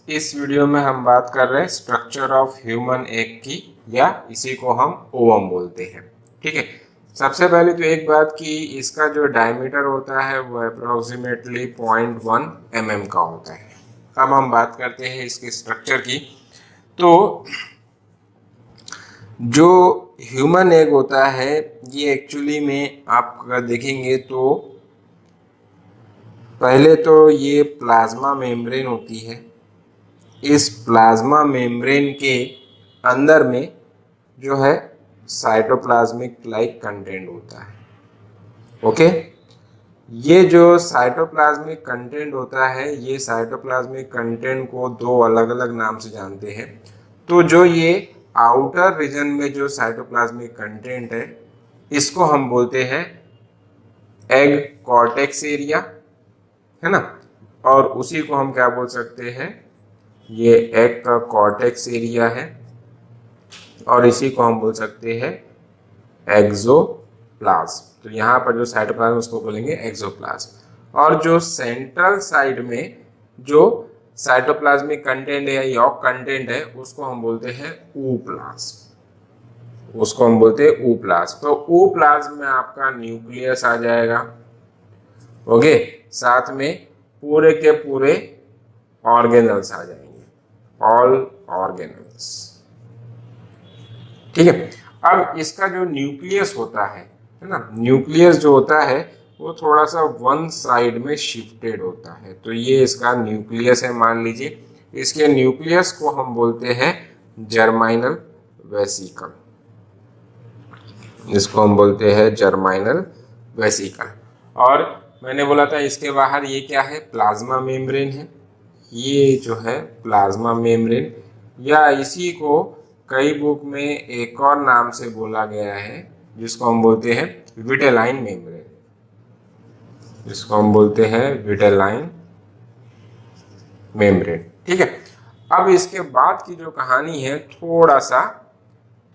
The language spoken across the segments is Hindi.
इस वीडियो में हम बात कर रहे हैं स्ट्रक्चर ऑफ ह्यूमन एग की, या इसी को हम ओवम बोलते हैं। ठीक है, सबसे पहले तो एक बात कि इसका जो डायमीटर होता है वो अप्रोक्सीमेटली 0.1 mm का होता है। अब हम बात करते हैं इसके स्ट्रक्चर की। तो जो ह्यूमन एग होता है ये एक्चुअली में आप अगर देखेंगे तो पहले तो ये प्लाज्मा मेम्ब्रेन होती है। इस प्लाज्मा मेम्ब्रेन के अंदर में जो है साइटोप्लाज्मिक लाइक कंटेंट होता है। ओके, ये जो साइटोप्लाज्मिक कंटेंट होता है, ये साइटोप्लाज्मिक कंटेंट को दो अलग अलग नाम से जानते हैं। तो जो ये आउटर रीजन में जो साइटोप्लाज्मिक कंटेंट है इसको हम बोलते हैं एग कॉर्टेक्स एरिया, है ना। और उसी को हम क्या बोल सकते हैं, ये एग का कॉर्टेक्स एरिया है, और इसी को हम बोल सकते हैं एक्सोप्लाज्म। तो यहाँ पर जो साइटोप्लाज्म उसको बोलेंगे एक्सोप्लाज्म। और जो सेंट्रल साइड में जो साइटोप्लाज्मिक कंटेंट है या यॉक कंटेंट है उसको हम बोलते हैं ऊप्लाज्म। उसको हम बोलते हैं ऊप्लाज्म। तो ऊप्लाज्म में आपका न्यूक्लियस आ जाएगा। ओके, साथ में पूरे के पूरे ऑर्गेनल्स आ जाएंगे, ऑल ऑर्गेनल्स। ठीक है, अब इसका जो न्यूक्लियस होता है ना, न्यूक्लियस जो होता है वो थोड़ा सा वन साइड में शिफ्टेड होता है। तो ये इसका न्यूक्लियस है, मान लीजिए। इसके न्यूक्लियस को हम बोलते हैं जर्माइनल वेसिकल। इसको हम बोलते हैं जर्माइनल वेसिकल। और मैंने बोला था इसके बाहर ये क्या है, प्लाज्मा मेम्ब्रेन है। ये जो है प्लाज्मा मेम्ब्रेन, या इसी को कई बुक में एक और नाम से बोला गया है जिसको हम बोलते हैं विटेलाइन मेम्ब्रेन। जिसको हम बोलते हैं विटेलाइन मेम्ब्रेन। ठीक है, अब इसके बाद की जो कहानी है थोड़ा सा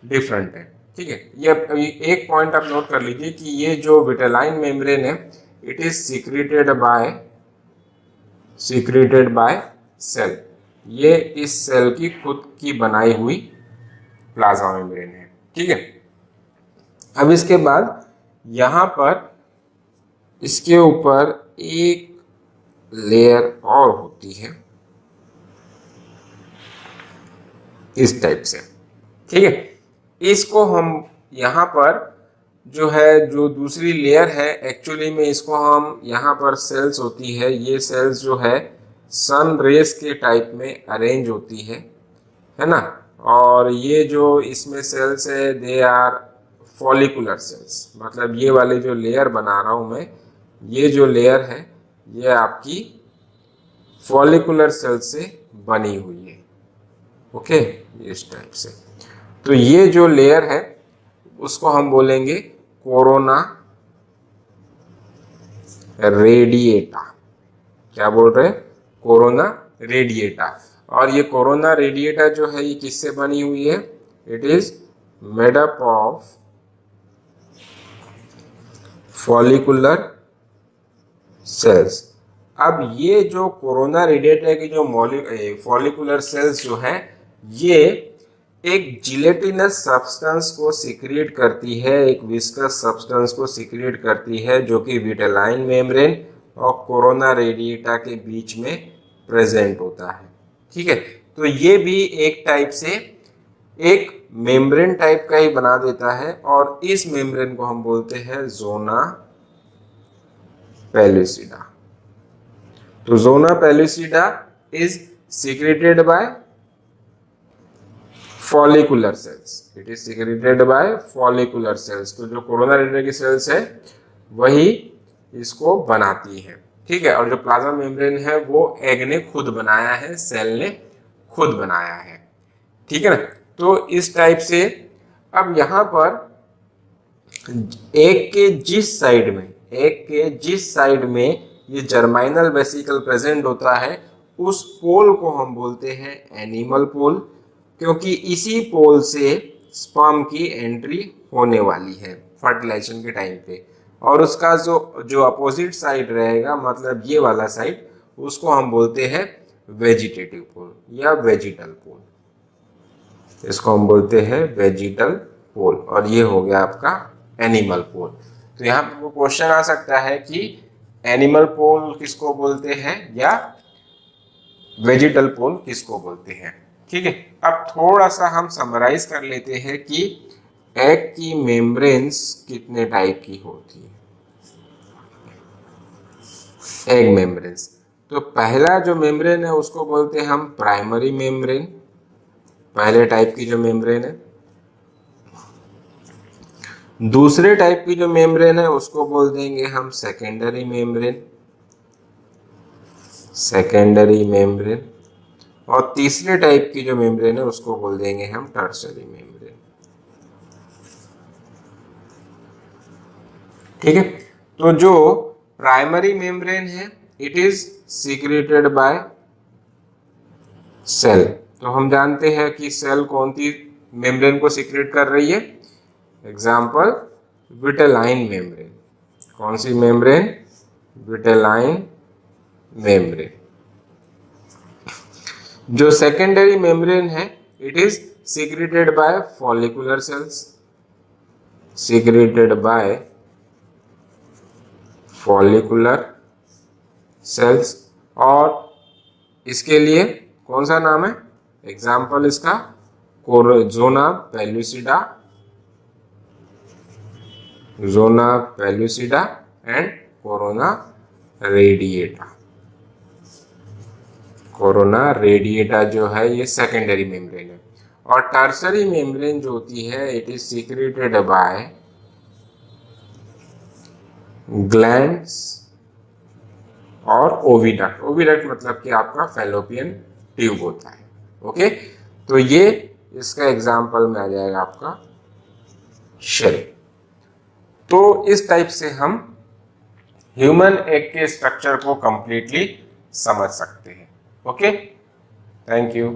डिफरेंट है। ठीक है, ये एक पॉइंट आप नोट कर लीजिए कि ये जो विटेलाइन मेम्ब्रेन है it is secreted by cell. ये इस सेल की खुद की बनाई हुई प्लाज्मा मेम्ब्रेन है। ठीक है, अब इसके बाद यहां पर इसके ऊपर एक लेयर और होती है इस टाइप से। ठीक है, इसको हम यहां पर जो है जो दूसरी लेयर है एक्चुअली में इसको हम यहाँ पर सेल्स होती है, ये सेल्स जो है सन रेस के टाइप में अरेंज होती है ना। और ये जो इसमें सेल्स है दे आर फॉलिकुलर सेल्स। मतलब ये वाले जो लेयर बना रहा हूं मैं, ये जो लेयर है ये आपकी फॉलिकुलर सेल से बनी हुई है। ओके, इस टाइप से। तो ये जो लेयर है उसको हम बोलेंगे कोरोना रेडिएटा। क्या बोल रहे हैं, कोरोना रेडिएटा। और ये कोरोना रेडिएटा जो है ये किससे बनी हुई है, it is made up of follicular cells. अब ये जो कोरोना रेडिएटा की जो फॉलिकुलर सेल्स जो है ये एक जिलेटिनस सब्सटेंस को सीक्रेट करती है, एक विस्कस सब्सटेंस को सीक्रेट करती है जो कि विटेलाइन मेम्ब्रेन और कोरोना रेडिएटा के बीच में प्रेजेंट होता है। ठीक है, तो ये भी एक टाइप से एक मेम्ब्रेन टाइप का ही बना देता है, और इस मेम्ब्रेन को हम बोलते हैं जोना पेलुसिडा। तो zona pellucida is secreted by follicular cells. It is secreted by follicular cells. तो जो कोरोना रेडिएटा की सेल्स है वही इसको बनाती है। ठीक है, और जो प्लाज्मा मेम्ब्रेन है वो एग ने खुद बनाया है, सेल ने खुद बनाया है। ठीक है ना। तो इस टाइप से अब यहां पर एग के जिस साइड में ये जर्माइनल वेसिकल प्रेजेंट होता है उस पोल को हम बोलते हैं एनिमल पोल, क्योंकि इसी पोल से स्पर्म की एंट्री होने वाली है फर्टिलाइजेशन के टाइम पे। और उसका जो अपोजिट साइड रहेगा, मतलब ये वाला साइड, उसको हम बोलते हैं वेजिटेटिव पोल या वेजिटल पोल। इसको हम बोलते हैं वेजिटल पोल। और ये हो गया आपका एनिमल पोल। तो यहाँ पर क्वेश्चन आ सकता है कि एनिमल पोल किसको बोलते हैं या वेजिटल पोल किसको बोलते हैं। ठीक है, अब थोड़ा सा हम समराइज कर लेते हैं कि एग की मेम्ब्रेन्स कितने टाइप की होती है। एग मेम्ब्रेन्स, तो पहला जो मेम्ब्रेन है उसको बोलते हैं हम प्राइमरी मेम्ब्रेन, पहले टाइप की जो मेम्ब्रेन है। दूसरे टाइप की जो मेम्ब्रेन है उसको बोल देंगे हम सेकेंडरी मेम्ब्रेन, सेकेंडरी मेम्ब्रेन। और तीसरे टाइप की जो मेम्ब्रेन है उसको बोल देंगे हम टर्शरी मेम्ब्रेन। ठीक है, तो जो प्राइमरी मेम्ब्रेन है it is secreted by cell. तो हम जानते हैं कि सेल कौन सी मेम्ब्रेन को सीक्रेट कर रही है। Example vitelline membrane. कौन सी मेम्ब्रेन? Vitelline membrane. जो सेकेंडरी मेम्ब्रेन है it is secreted by follicular cells, secreted by follicular cells. और इसके लिए कौन सा नाम है? एग्जाम्पल इसका zona pellucida, zona pellucida and corona radiata. Corona radiata जो है ये सेकेंडरी मेम्ब्रेन है। और टर्सरी मेम्ब्रेन जो होती है it is secreted bye glands और ओविडक्ट। ओविडक्ट मतलब कि आपका फैलोपियन ट्यूब होता है। ओके, तो ये इसका एग्जाम्पल में आ जाएगा आपका शरीर। तो इस टाइप से हम ह्यूमन एग के स्ट्रक्चर को कंप्लीटली समझ सकते हैं। Okay, thank you.